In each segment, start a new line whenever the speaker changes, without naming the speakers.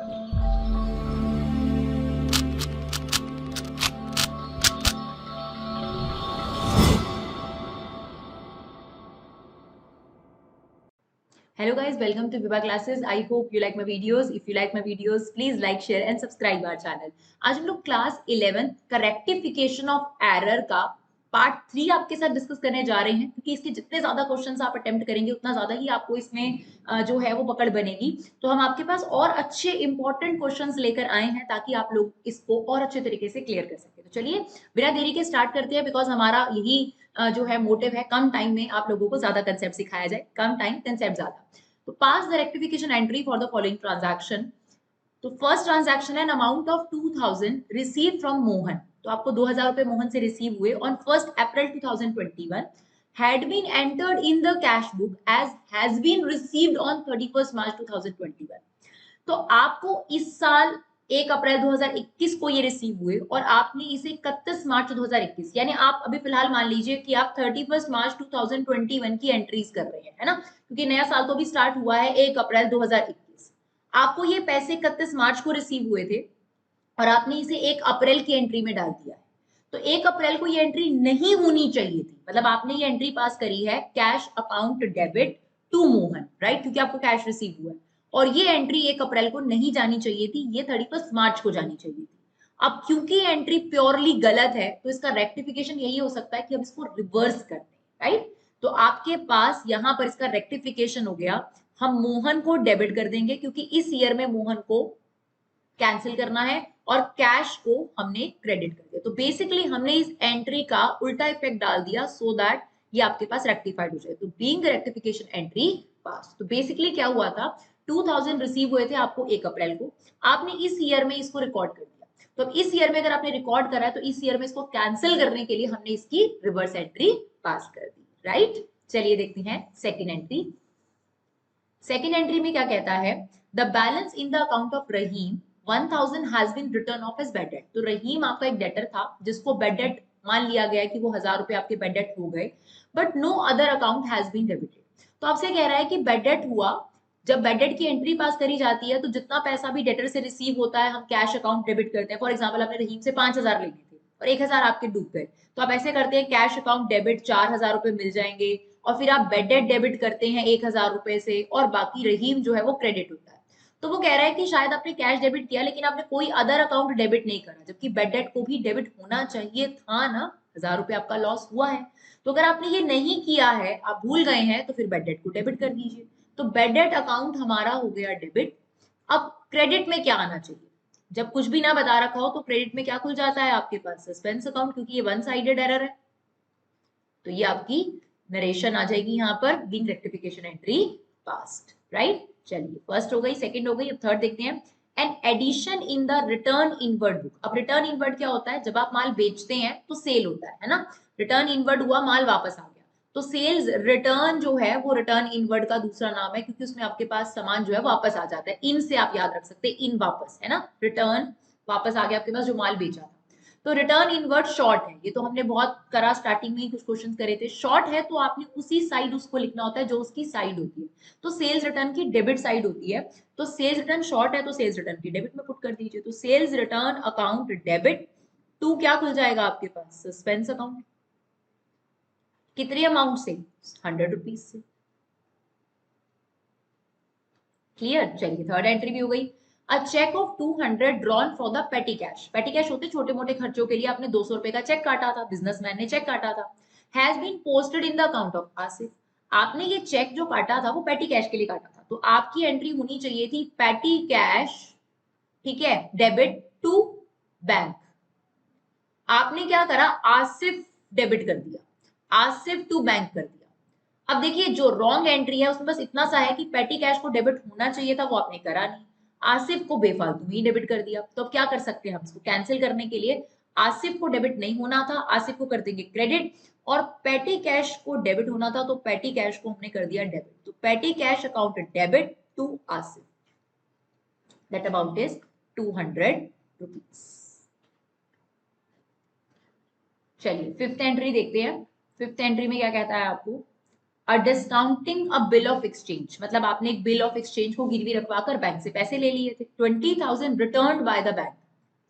Hello guys, welcome to Viva Classes. I hope you like my videos. If you like my videos, please like, share and subscribe our channel. आज हम लोग class 11 का rectification of error का part 3 आपके साथ discuss करने जा रहे हैं, क्योंकि इसके जितने ज्यादा क्वेश्चंस आप अटेम्प्ट करेंगे उतना ज्यादा ही आपको इसमें जो है वो पकड़ बनेगी। तो हम आपके पास और अच्छे इंपॉर्टेंट क्वेश्चंस लेकर आए हैं ताकि आप लोग इसको और अच्छे तरीके से क्लियर कर सके। तो चलिए बिना देरी के स्टार्ट करते हैं, बिकॉज हमारा यही जो है मोटिव है, कम टाइम में आप लोगों को ज्यादा कंसेप्ट सिखाया जाए, कम टाइम कंसेप्ट ज्यादा। तो pass the rectification entry for the following transaction. तो फर्स्ट ट्रांजैक्शन है amount of 2000 receive from Mohan. तो आपको 2000 रुपए मोहन से रिसीव हुए on 1 April 2021, had been entered in the cash book as has been received on 31st March 2021। तो आपको इस साल 1 अप्रैल 2021 को ये रिसीव हुए और आपने इसे 31 मार्च 2021, यानी आप अभी फिलहाल मान लीजिए कि आप 31 मार्च 2021 की एंट्रीज कर रहे हैं, है ना, क्योंकि नया साल तो भी स्टार्ट हुआ है 1 अप्रैल 2021। आपको ये पैसे 31 मार्च को रिसीव हुए थे और आपने इसे 1 अप्रैल की एंट्री में डाल दिया है। तो 1 अप्रैल को ये एंट्री नहीं होनी चाहिए थी, मतलब आपने ये एंट्री पास करी है cash account debit to Mohan, right, क्योंकि आपको कैश रिसीव हुआ है और ये एंट्री 1 अप्रैल को नहीं जानी चाहिए थी, ये 31 मार्च को जानी चाहिए थी। अब क्योंकि ये एंट्री प्योरली गलत है तो इसका रेक्टिफिकेशन यही हो सकता है कि हम इसको रिवर्स कर दें, राइट। तो आपके पास यहां पर इसका रेक्टिफिकेशन हो गया, हम मोहन को डेबिट कर देंगे क्योंकि इस ईयर में मोहन को कैंसिल करना है और कैश को हमने क्रेडिट कर दिया। तो बेसिकली हमने इस एंट्री का उल्टा इफेक्ट डाल दिया सो दैट ये आपके पास रेक्टिफाइड हो जाए। तो बीइंग रेक्टिफिकेशन एंट्री पास। तो बेसिकली क्या हुआ था, 2000 रिसीव हुए थे आपको 1 अप्रैल को, आपने इस ईयर में इसको रिकॉर्ड कर दिया। तो अब इस ईयर में अगर आपने रिकॉर्ड करा है तो इस ईयर में इसको कैंसिल करने के लिए हमने इसकी रिवर्स एंट्री पास कर दी, राइट। चलिए देखते हैं सेकेंड एंट्री। सेकेंड एंट्री में क्या कहता है, the balance in the account of Rahim 1000 has been written off as bad debt. तो रहीम आपका एक डेटर था जिसको बेड डेट मान लिया गया कि वो 1000 रुपए आपके बेड डेट हो गए, but no other account has been debited. तो आपसे कह रहा है कि बेड डेट हुआ, जब बेड डेट की एंट्री पास करी जाती है तो जितना पैसा भी डेटर से रिसीव होता है हम कैश अकाउंट डेबिट करते हैं। फॉर एग्जाम्पल आपने रहीम से 5000 लेने थे और 1000 आपके डूब गए, तो आप ऐसे करते हैं कैश अकाउंट डेबिट 4000 रुपए मिल जाएंगे और फिर आप बेड डेट डेबिट करते हैं 1000 रुपए से और बाकी रहीम जो है वो क्रेडिट होता है। तो वो कह रहा है कि शायद आपने कैश डेबिट किया लेकिन आपने कोई अदर अकाउंट डेबिट नहीं करा, जबकि बेड डेट को भी डेबिट होना चाहिए था ना, 1000 रुपए आपका लॉस हुआ है। तो अगर आपने ये नहीं किया है, आप भूल गए हैं, तो फिर बेड डेट को डेबिट कर दीजिए। तो बेड डेट अकाउंट हमारा हो गया डेबिट। अब क्रेडिट में क्या आना चाहिए, जब कुछ भी ना बता रखा हो तो क्रेडिट में क्या खुल जाता है आपके पास, सस्पेंस अकाउंट, क्योंकि ये वन साइडेड एरर है। तो ये आपकी नरेशन आ जाएगी यहाँ पर, being rectification entry passed, right. चलिए फर्स्ट हो गई, सेकंड हो गई, अब थर्ड देखते हैं। An addition in the return inward book. अब रिटर्न इनवर्ड क्या होता है, जब आप माल बेचते हैं तो सेल होता है ना, रिटर्न इनवर्ड हुआ, माल वापस आ गया। तो सेल्स रिटर्न जो है वो रिटर्न इनवर्ड का दूसरा नाम है, क्योंकि उसमें आपके पास सामान जो है वापस आ जाता है। इन से आप याद रख सकते हैं, इन वापस है ना, रिटर्न वापस आ गया आपके पास जो माल बेचा था। तो रिटर्न इनवर्ट शॉर्ट है, ये तो हमने बहुत करा, स्टार्टिंग में ही कुछ क्वेश्चंस करे थे। शॉर्ट है तो आपने उसी साइड उसको लिखना होता है जो उसकी साइड होती है। तो सेल्स रिटर्न की डेबिट साइड होती है, तो सेल्स रिटर्न शॉर्ट है तो सेल्स रिटर्न की डेबिट में पुट कर दीजिए। तो sales return account debit to क्या खुल जाएगा आपके पास, सस्पेंस अकाउंट। कितने अमाउंट से, 100 रुपीज से। क्लियर। चलिए थर्ड एंट्री भी हो गई। A cheque of 200 drawn for the petty cash. Petty cash होते छोटे मोटे खर्चों के लिए, आपने 200 रुपए का चेक काटा था, बिजनेसमैन ने चेक काटा था। Has been posted in the account of Asif. आपने ये चेक जो काटा था वो पेटी कैश के लिए काटा था, तो आपकी एंट्री होनी चाहिए थी पेटी कैश, ठीक है, डेबिट टू बैंक। आपने क्या करा, आसिफ डेबिट कर दिया, आसिफ टू बैंक कर दिया। अब देखिए जो रॉन्ग एंट्री है उसमें बस इतना सा है कि पेटी कैश को डेबिट होना चाहिए था, वो आपने करा नहीं, आसिफ को बेफालतू ही डेबिट कर दिया। तो अब क्या कर सकते हैं हम इसको कैंसिल करने के लिए, आसिफ को डेबिट नहीं होना था, आसिफ को कर देंगे क्रेडिट, और पेटी कैश को डेबिट होना था तो पेटी कैश को हमने कर दिया डेबिट। तो petty cash account debit to Asif, that amount is 200 rupees. चलिए फिफ्थ एंट्री देखते हैं। फिफ्थ एंट्री में क्या कहता है आपको, discounting a bill of exchange, मतलब आपने एक बिल ऑफ एक्सचेंज को गिरवी रखवाकर बैंक से पैसे ले लिए थे, 20,000 रिटर्न बाय द बैंक।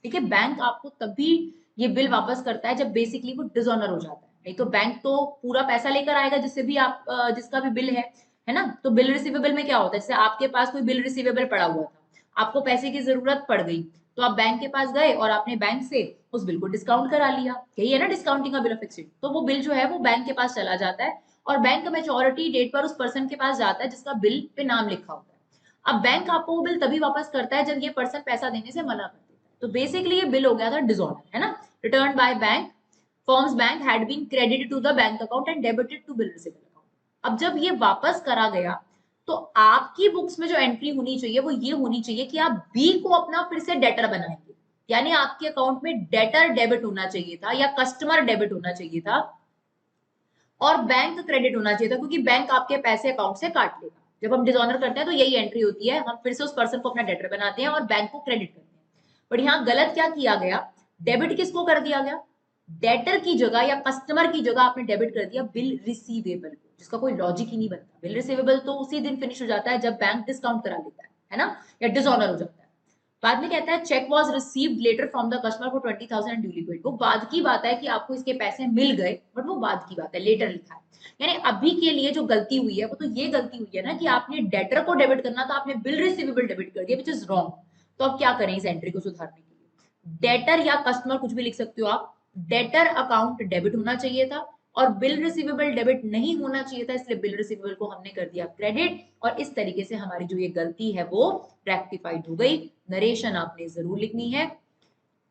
ठीक है, बैंक आपको तभी ये बिल वापस करता है जब बेसिकली वो डिसऑनर हो जाता है, नहीं तो बैंक तो पूरा पैसा लेकर आएगा जिससे भी आप जिसका भी बिल है ना। तो बिल रिसीवेबल में क्या होता है, जैसे आपके पास कोई बिल रिसीवेबल पड़ा हुआ था, आपको पैसे की जरूरत पड़ गई, तो आप बैंक के पास गए और आपने बैंक से उस बिल को डिस्काउंट करा लिया, यही है ना डिस्काउंटिंग का बिल ऑफ एक्सचेंज। तो वो बिल जो है वो बैंक के पास चला जाता है और बैंक मैच्योरिटी डेट पर उस पर्सन के पास जाता है जिसका बिल पे नाम लिखा होता है। अब बैंक आपको वो बिल तभी वापस करता है जब ये पर्सन पैसा देने से मना कर देता है। तो बेसिकली ये बिल हो गया था डिसऑनर, है ना। Return by bank, forms bank had been credited to the bank account and debited to bill receivable account. अब जब ये वापस करा गया तो आपकी बुक्स में जो एंट्री होनी चाहिए वो ये होनी चाहिए कि आप बी को अपना फिर से डेटर बनाएंगे, यानी आपके अकाउंट में डेटर डेबिट होना चाहिए था या कस्टमर डेबिट होना चाहिए था और बैंक क्रेडिट होना चाहिए था, क्योंकि बैंक आपके पैसे अकाउंट से काट लेगा। जब हम डिसऑनर करते हैं तो यही एंट्री होती है, हम फिर से उस पर्सन को अपना डेटर बनाते हैं और बैंक को क्रेडिट करते हैं। बट यहाँ गलत क्या किया गया, डेबिट किसको कर दिया गया, डेटर की जगह या कस्टमर की जगह आपने डेबिट कर दिया बिल रिसीवेबल को, जिसका कोई लॉजिक ही नहीं बनता। बिल रिसीवेबल तो उसी दिन फिनिश हो जाता है जब बैंक डिस्काउंट करा लेता है ना, या डिसऑनर हो जाता है। बाद में कहता है cheque was received later from the customer for 20,000 and duly paid. वो बाद की बात है कि आपको इसके पैसे मिल गए, बट वो बाद की बात है, लेटर लिखा है। यानी अभी के लिए जो गलती हुई है वो तो ये गलती हुई है ना कि आपने डेटर को डेबिट करना था, आपने बिल रिसीवेबल डेबिट कर दिया, विच इज रॉन्ग। तो अब क्या करें इस एंट्री को सुधारने के लिए, डेटर या कस्टमर कुछ भी लिख सकते हो आप, डेटर अकाउंट डेबिट होना चाहिए था और बिल रिसीवेबल डेबिट नहीं होना चाहिए था, इसलिए बिल रिसीवेबल को हमने कर दिया क्रेडिट। और इस तरीके से हमारी जो ये गलती है वो रेक्टिफाइड हो गई। नरेशन आपने जरूर लिखनी है,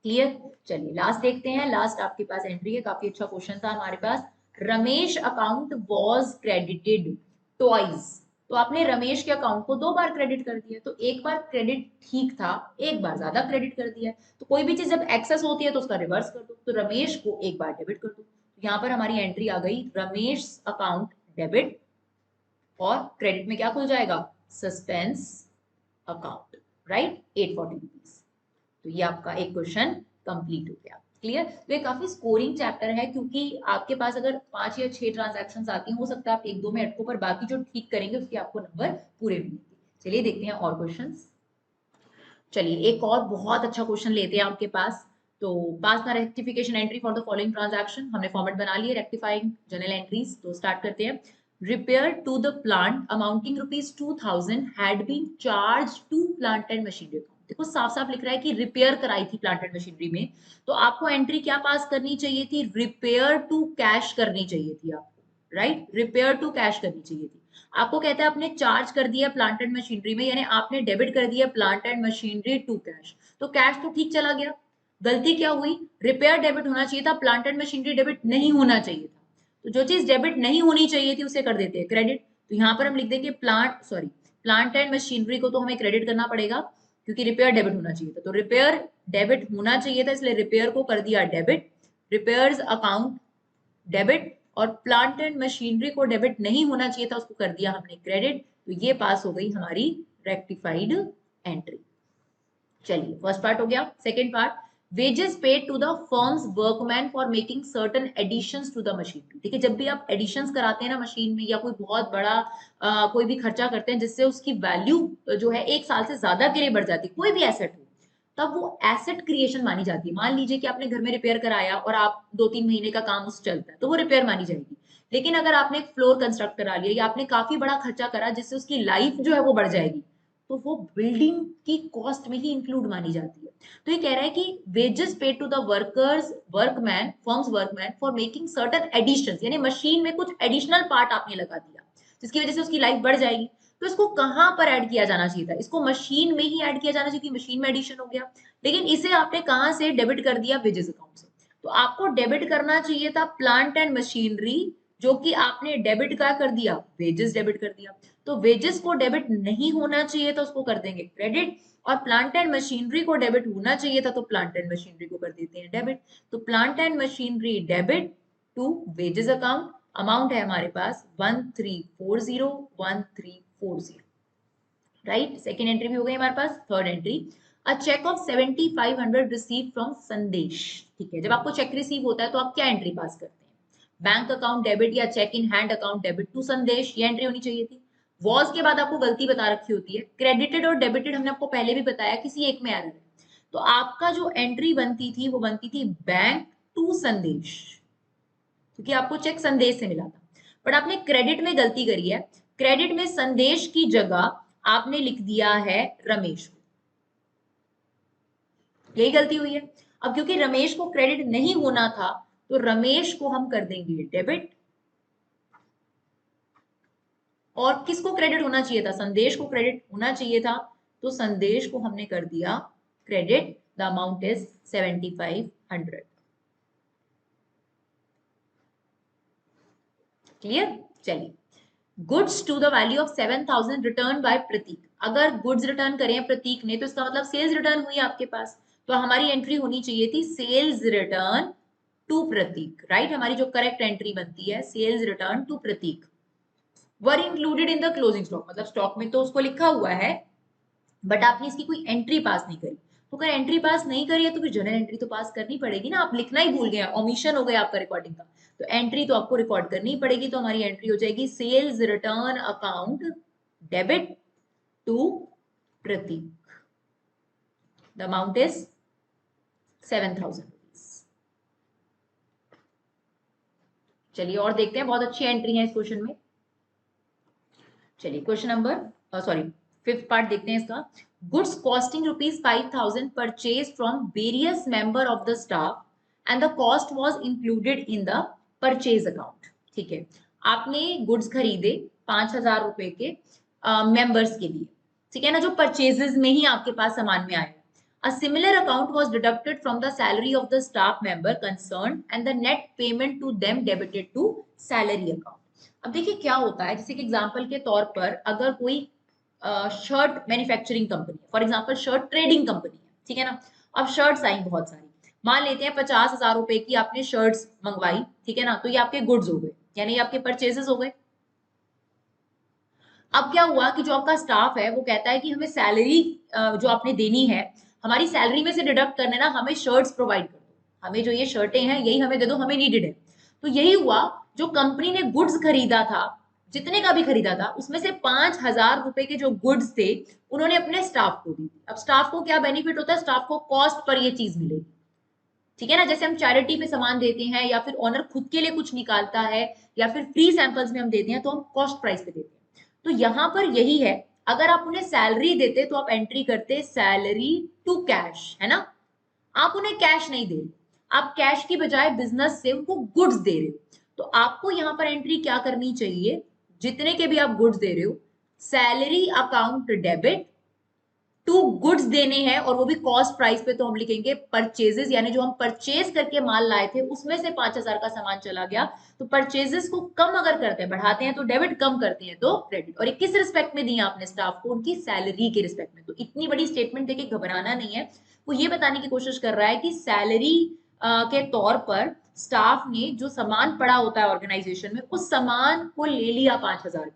क्लियर। चलिए लास्ट देखते हैं, लास्ट आपके पास एंट्री है, काफी अच्छा क्वेश्चन था हमारे पास। Ramesh account was credited twice. तो आपने रमेश के अकाउंट को 2 बार क्रेडिट कर दिया, तो एक बार क्रेडिट ठीक था, एक बार ज्यादा क्रेडिट कर दिया। तो कोई भी चीज जब एक्सेस होती है तो उसका रिवर्स कर दो, तो रमेश को एक बार डेबिट कर दो। तो यहाँ पर हमारी एंट्री आ गई रमेश अकाउंट डेबिट, और क्रेडिट में क्या खुल जाएगा, सस्पेंस अकाउंट, राइट, 840 रुपीज। तो ये आपका एक क्वेश्चन कंप्लीट हो गया, क्लियर। तो ये काफी स्कोरिंग चैप्टर है, क्योंकि आपके पास अगर 5 या 6 ट्रांजैक्शन आती हैं, हो सकता है आप 1-2 में अटको, पर बाकी जो ठीक करेंगे उसके आपको नंबर पूरे मिलेंगे। चलिए देखते हैं और क्वेश्चन। चलिए एक और बहुत अच्छा क्वेश्चन लेते हैं आपके पास। तो pass the rectification entry for the following transaction, हमने फॉर्मेट बना लिए रेक्टिफाइंग जनरल एंट्रीज। तो स्टार्ट करते हैं। Repair to the plant amounting ₹2,000 had been charged to plant and machinery account. देखो साफ साफ लिख रहा है कि रिपेयर कराई थी प्लांट एंड मशीनरी में, तो आपको एंट्री क्या पास करनी चाहिए थी, रिपेयर टू कैश करनी चाहिए थी आपको, राइट, रिपेयर टू कैश करनी चाहिए थी। आपको कहता है आपने चार्ज कर दिया प्लांट एंड मशीनरी में, यानी आपने डेबिट कर दिया plant and machinery to cash, तो कैश तो ठीक चला गया। गलती क्या हुई, रिपेयर डेबिट होना चाहिए था, प्लांट एंड मशीनरी डेबिट नहीं होना चाहिए था। तो जो चीज डेबिट नहीं होनी चाहिए थी उसे कर देते हैं क्रेडिट। तो यहाँ पर हम लिख देंगे प्लांट एंड मशीनरी को तो हमें क्रेडिट करना पड़ेगा, क्योंकि रिपेयर डेबिट होना चाहिए था। तो रिपेयर डेबिट होना चाहिए था, इसलिए रिपेयर को कर दिया डेबिट, रिपेयर्स अकाउंट डेबिट, और प्लांट एंड मशीनरी को डेबिट नहीं होना चाहिए था, उसको कर दिया हमने क्रेडिट। तो ये पास हो गई हमारी रेक्टिफाइड एंट्री। चलिए फर्स्ट पार्ट हो गया। Second part, wages paid to the firm's workman for making certain additions to the machine. देखिए जब भी आप एडिशंस कराते हैं ना मशीन में, या कोई बहुत बड़ा कोई भी खर्चा करते हैं जिससे उसकी वैल्यू जो है 1 साल से ज्यादा के लिए बढ़ जाती है, कोई भी एसेट हो, तब वो एसेट क्रिएशन मानी जाती है। मान लीजिए कि आपने घर में रिपेयर कराया और आप 2-3 महीने का काम उस चलता है, तो वो रिपेयर मानी जाएगी। लेकिन अगर आपने एक फ्लोर कंस्ट्रक्ट करा लिया या आपने काफी बड़ा खर्चा करा जिससे उसकी लाइफ जो है वो बढ़ जाएगी, तो वो बिल्डिंग की कॉस्ट में ही इंक्लूड मानी जाती है। तो ये कह रहा है कि wages paid to the firm's workman for making certain additions, यानी मशीन में कुछ एडिशनल पार्ट आपने लगा दिया जिसकी वजह से उसकी लाइफ बढ़ जाएगी। तो इसको कहां पर ऐड किया जाना चाहिए था, इसको मशीन में ही ऐड किया जाना चाहिए, मशीन में एडिशन हो गया। लेकिन इसे आपने कहां से डेबिट कर दिया, वेजेस अकाउंट से। तो आपको डेबिट करना चाहिए था प्लांट एंड मशीनरी, जो कि आपने डेबिट क्या कर दिया, वेजेस डेबिट कर दिया। तो वेजेस को डेबिट नहीं होना चाहिए था, उसको कर देंगे क्रेडिट, और प्लांट एंड मशीनरी को डेबिट होना चाहिए था, तो प्लांट एंड मशीनरी को कर देते हैं डेबिट। तो plant and machinery debit to wages account, amount है हमारे पास 1340, राइट। सेकेंड एंट्री भी हो गई हमारे पास। Third entry, a cheque of 7500 receive from Sandesh. ठीक है, जब आपको चेक रिसीव होता है तो आप क्या एंट्री पास करते हैं, बैंक अकाउंट डेबिट या cheque in hand account debit to Sandesh, ये एंट्री होनी चाहिए थी। वॉज के बाद आपको गलती बता रखी होती है। क्रेडिटेड और डेबिटेड हमने आपको पहले भी बताया किसी एक में एरर है, तो आपका जो एंट्री बनती थी वो बनती थी बैंक टू संदेश, क्योंकि आपको चेक संदेश से मिला था। बट आपने क्रेडिट में गलती करी है, क्रेडिट में संदेश की जगह आपने लिख दिया है रमेश को, यही गलती हुई है। अब क्योंकि रमेश को क्रेडिट नहीं होना था तो रमेश को हम कर देंगे डेबिट, और किसको क्रेडिट होना चाहिए था, संदेश को क्रेडिट होना चाहिए था, तो संदेश को हमने कर दिया credit. The amount is 7500। Clear? चलिए, goods to the value of 7000 return by Prateek. अगर गुड्स रिटर्न करें प्रतीक ने तो इसका मतलब सेल्स रिटर्न हुई आपके पास, तो हमारी एंट्री होनी चाहिए थी sales return to Prateek, right? हमारी जो करेक्ट एंट्री बनती है sales return to Prateek. Were included in the closing stock, मतलब स्टॉक में तो उसको लिखा हुआ है बट आपने इसकी कोई एंट्री पास नहीं करी। तो अगर एंट्री पास नहीं करी है तो फिर जनरल एंट्री तो पास करनी पड़ेगी ना, आप लिखना ही भूल गए, ओमिशन हो गया आपका रिकॉर्डिंग का, तो एंट्री तो आपको रिकॉर्ड करनी ही पड़ेगी। तो हमारी एंट्री हो जाएगी sales return account debit to Prateek, the amount is 7000 rupees. चलिए और देखते हैं, बहुत अच्छी एंट्री है इस क्वेश्चन में। चलिए question number sorry fifth part देखते हैं इसका। Goods costing ₹5000 purchase from various member of the staff and the cost was included in the purchase account. ठीक है, आपने गुड्स खरीदे 5000 रुपए के मेंबर्स के लिए, ठीक है ना, जो परचेजेस में ही आपके पास सामान में आए। A similar account was deducted from the salary of the staff member concerned and the net payment to them debited to salary account. अब देखिए क्या होता है, जैसे कि एग्जांपल के तौर पर अगर कोई शर्ट मैन्युफैक्चरिंग कंपनी है, for example shirt trading company है, ठीक है ना, अब शर्ट्स आई बहुत सारी, मान लेते हैं 50,000 रुपए की आपने शर्ट्स मंगवाई, ठीक है ना, तो ये आपके गुड्स हो गए, यानी ये आपके परचेजेस हो गए। अब क्या हुआ कि जो आपका स्टाफ है वो कहता है कि हमें सैलरी जो आपने देनी है, हमारी सैलरी में से डिडक्ट करने ना, हमें शर्ट्स प्रोवाइड कर दो, हमें जो ये शर्टें हैं यही हमें दे दो, हमें नीडेड है। तो यही हुआ, जो कंपनी ने गुड्स खरीदा था, जितने का भी खरीदा था, उसमें से 5000 रुपए के जो गुड्स थे उन्होंने अपने स्टाफ को दी थी। अब स्टाफ को क्या बेनिफिट होता है, स्टाफ को कॉस्ट पर ये चीज मिलेगी, ठीक है ना, जैसे हम चैरिटी पे सामान देते हैं या फिर ओनर खुद के लिए कुछ निकालता है या फिर फ्री सैंपल्स में हम देते हैं तो हम कॉस्ट प्राइस पे देते हैं। तो यहां पर यही है, अगर आप उन्हें सैलरी देते तो आप एंट्री करते सैलरी टू कैश, है ना, आप उन्हें कैश नहीं दे रहे, आप कैश की बजाय बिजनेस से उनको गुड्स दे रहे हो, तो आपको यहां पर एंट्री क्या करनी चाहिए, जितने के भी आप गुड्स दे रहे हो, salary account debit to goods देने हैं, और वो भी कॉस्ट प्राइस पे, तो हम लिखेंगे परचेजेस, यानी जो हम परचेज करके माल लाए थे उसमें से 5000 का सामान चला गया, तो परचेजेस को कम अगर करते हैं, बढ़ाते हैं तो डेबिट, कम करते हैं तो क्रेडिट। और ये किस रिस्पेक्ट में दिया आपने स्टाफ को, उनकी सैलरी के रिस्पेक्ट में। तो इतनी बड़ी स्टेटमेंट देके घबराना नहीं है, वो ये बताने की कोशिश कर रहा है कि सैलरी के तौर पर स्टाफ ने जो सामान पड़ा होता है ऑर्गेनाइजेशन में, उस सामान को ले लिया 5000।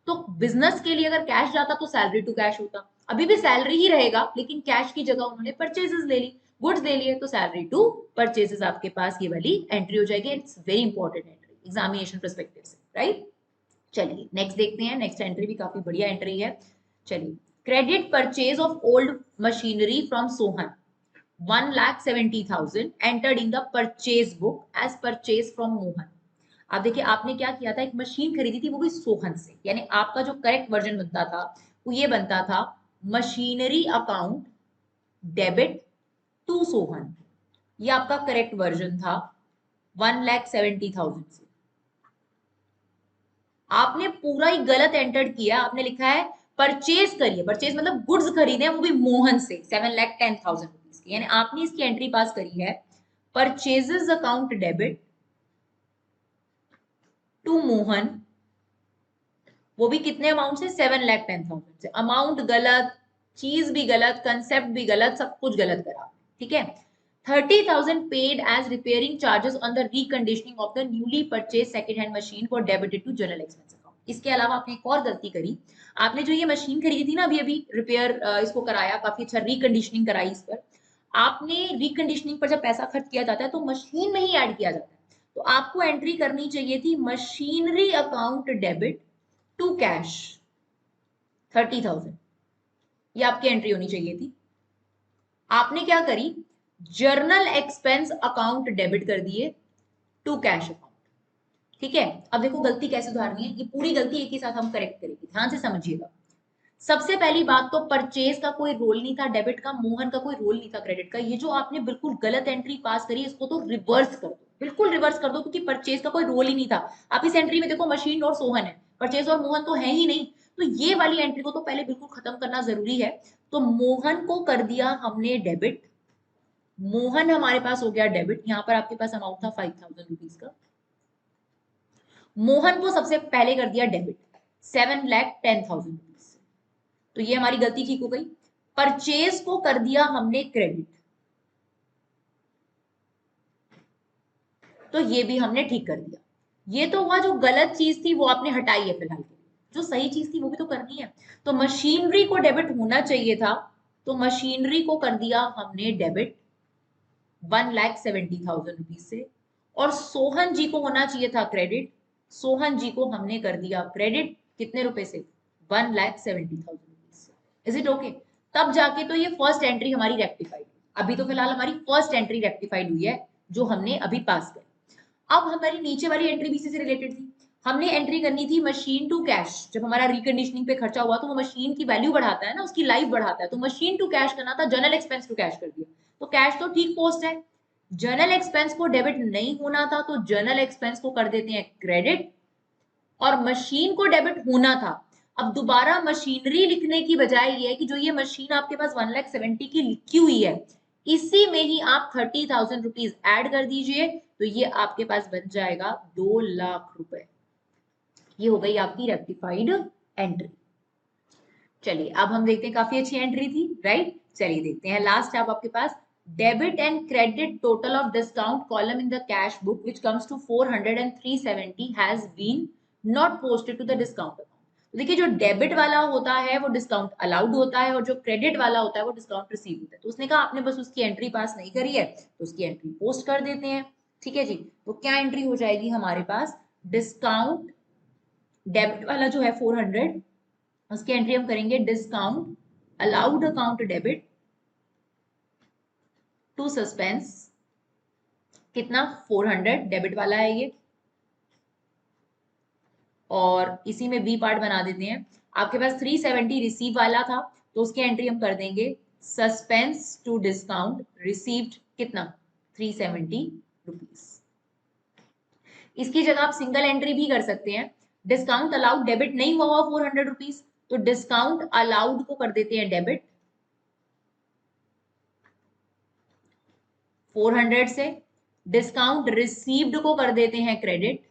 तो बिजनेस के लिए अगर कैश जाता तो सैलरी टू कैश होता, अभी भी सैलरी ही रहेगा लेकिन कैश की जगह उन्होंने परचेजेस ले ली, गुड्स ले लिए, तो सैलरी टू परचेजेस आपके पास ये वाली एंट्री हो जाएगी। It's very important entry examination perspective से, राइट? चलिए नेक्स्ट देखते हैं, नेक्स्ट एंट्री भी काफी बढ़िया एंट्री है। चलिए, credit purchase of old machinery from Sohan 1,70,000 entered in the purchase book as purchase from Mohan. अब देखिए आपने क्या किया था, एक मशीन खरीदी थी वो भी सोहन से, यानी आपका जो करेक्ट वर्जन बनता था वो ये बनता था machinery account debit to Sohan, ये आपका करेक्ट वर्जन था 1,70,000 से। आपने पूरा ही गलत एंटर किया, आपने लिखा है परचेज करिए, परचेज मतलब गुड्स खरीदे वो भी मोहन से 7,10,000 रुपीज की, यानी आपने इसकी एंट्री पास करी है purchases account debit to Mohan, वो भी कितने अमाउंट से, 7,10,000 से। अमाउंट गलत, चीज भी गलत, कंसेप्ट भी गलत, सब कुछ गलत करा, ठीक है। 30,000 paid as repairing charges on the reconditioning of the newly purchase second hand machine for debited to general expense account. इसके अलावा आपने एक और गलती करी, आपने जो ये मशीन खरीदी थी ना अभी अभी रिपेयर इसको कराया, काफी अच्छा रिकंडीशनिंग कराई इस पर, आपने रिकंडीशनिंग पर जब पैसा खर्च किया जाता है तो मशीन में ही ऐड किया जाता है, तो आपको एंट्री करनी चाहिए थी machinery account debit to cash 30,000, ये आपकी एंट्री होनी चाहिए थी। आपने क्या करी, जर्नल एक्सपेंस अकाउंट डेबिट कर दिए टू कैश अकाउंट। ठीक है, अब देखो गलती कैसे सुधारनी है, ये पूरी गलती एक ही साथ हम करेक्ट करेंगे, ध्यान से समझिएगा। सबसे पहली बात तो परचेज का कोई रोल नहीं था डेबिट का, मोहन का कोई रोल नहीं था क्रेडिट का। ये जो आपने बिल्कुल गलत एंट्री पास करी, इसको तो रिवर्स कर दो, बिल्कुल रिवर्स कर दो, क्योंकि परचेज का कोई रोल ही नहीं था। आप इस एंट्री में देखो मशीन और सोहन है, परचेज और मोहन तो है ही नहीं। तो ये वाली एंट्री को तो पहले बिल्कुल खत्म करना जरूरी है। तो मोहन को कर दिया हमने डेबिट, मोहन हमारे पास हो गया डेबिट। यहाँ पर आपके पास अमाउंट था 5,000 रुपीज का, मोहन को सबसे पहले कर दिया डेबिट 7,10,000 रुपीज। तो ये हमारी गलती ठीक हो गई। परचेज को कर दिया हमने क्रेडिट, तो ये भी हमने ठीक कर दिया। ये तो हुआ, जो गलत चीज थी वो आपने हटाई है फिलहाल के लिए, जो सही चीज थी वो भी तो करनी है। तो मशीनरी को डेबिट होना चाहिए था, तो मशीनरी को कर दिया हमने डेबिट 1,70,000 रुपीज से। और सोहन जी को होना चाहिए था क्रेडिट, सोहन जी को हमने कर दिया क्रेडिट कितने रुपए से, 1,70,000 रुपीज से। Is it okay? तब जाके तो ये फर्स्ट एंट्री हमारी रेक्टिफाइड। अभी तो फिलहाल हमारी फर्स्ट एंट्री रेक्टिफाइड हुई है, जो हमने अभी पास करी। अब हमारी नीचे वाली एंट्री भी इसी से रिलेटेड थी। हमने एंट्री करनी थी मशीन टू कैश। जब हमारा रिकंडीशनिंग पे खर्चा हुआ तो वो मशीन की वैल्यू बढ़ाता है ना, उसकी लाइफ बढ़ाता है। तो मशीन टू कैश करना था, जनरल एक्सपेंस टू कैश कर दिया। तो कैश तो ठीक पोस्ट है, जनरल एक्सपेंस को डेबिट नहीं होना था, तो जनरल एक्सपेंस को कर देते हैं क्रेडिट, और मशीन को डेबिट होना था। अब दोबारा मशीनरी लिखने की बजाय ये है कि जो ये मशीन आपके पास 1,70,000 की लिखी हुई है, इसी में ही आप 30,000 रुपीज ऐड कर दीजिए, तो ये आपके पास बन जाएगा 2,00,000 रुपए। ये हो गई आपकी रेक्टिफाइड एंट्री। चलिए अब हम देखते हैं, काफी अच्छी एंट्री थी, राइट। चलिए देखते हैं लास्ट आप आपके पास debit and credit total of discount column in the cash book which comes to 400 and 370 has been not posted to the discount account. देखिए जो डेबिट वाला होता है वो डिस्काउंट अलाउड होता है, और जो क्रेडिट वाला होता है वो डिस्काउंट रिसीव होता है। तो उसने कहा आपने बस उसकी एंट्री पास नहीं करी है, तो उसकी एंट्री पोस्ट कर देते हैं। ठीक है जी, तो क्या एंट्री हो जाएगी हमारे पास, डिस्काउंट डेबिट वाला जो है 400, उसकी एंट्री हम करेंगे discount allowed account debit to suspense, कितना 400 डेबिट वाला है ये। और इसी में बी पार्ट बना देते हैं, आपके पास 370 रिसीव वाला था, तो उसकी एंट्री हम कर देंगे सस्पेंस टू डिस्काउंट रिसीव्ड कितना 370 रुपीज। इसकी जगह आप सिंगल एंट्री भी कर सकते हैं, डिस्काउंट अलाउड डेबिट नहीं हुआ 400 रुपीज, तो डिस्काउंट अलाउड को कर देते हैं डेबिट 400 से, डिस्काउंट रिसीव्ड को कर देते हैं क्रेडिट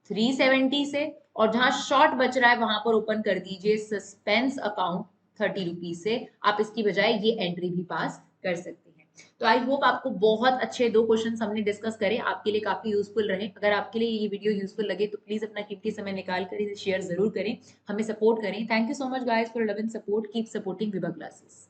370 से, और जहां शॉर्ट बच रहा है वहां पर ओपन कर दीजिए सस्पेंस अकाउंट 30 रुपीज से। आप इसकी बजाय ये एंट्री भी पास कर सकते हैं। तो आई होप आपको बहुत अच्छे 2 क्वेश्चन हमने डिस्कस करे, आपके लिए काफी यूजफुल रहे। अगर आपके लिए ये वीडियो यूजफुल लगे तो प्लीज अपना कीमती समय निकाल कर इसे शेयर जरूर करें, हमें सपोर्ट करें। Thank you so much guys for love and support, keep supporting Vibha classes.